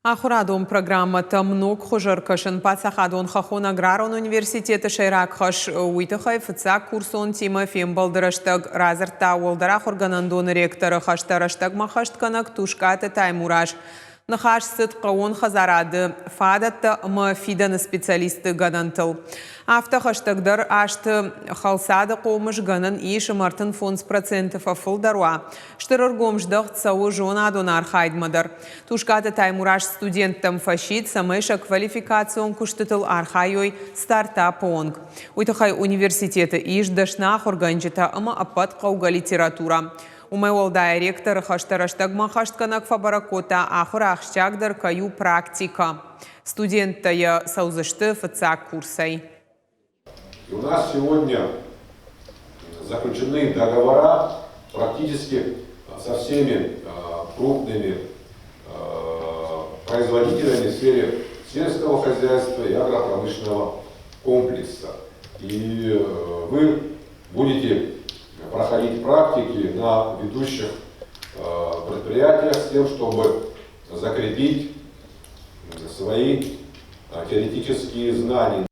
Ахурадон программа тамнук хужаркашын пацахадон хахон аграрон университеты шайракхаш уйтахай фыцак курсон Тимофим балдыраштаг разырта уолдарах органандон ректора хаштараштаг махаштканак тушкаты таймураш. Нахаш сыт қауын хазарады, фадатты мафиданы специалисты гадантыл. Авто хаштагдар ашты халсады қомыш ганын еші мартын фонс процентов афылдаруа. Штырыр гомждық цауы жона донар хайдмадар. Тушкаты таймураш студенттам фашит самайша квалификацион куштытыл архайой стартап онг. Уйтахай университеты иш дашнах органжита ама апат қауга литература. Умайолдая ректор хаштараштаг махаштканак фабаракота ахура ахщагдар каю практика. Студентая саузышты фыцак курсай. У нас сегодня заключены договора практически со всеми крупными производителями в сфере сельского хозяйства и агропромышленного комплекса. И вы будете проходить практики на ведущих предприятиях с тем, чтобы закрепить свои теоретические знания.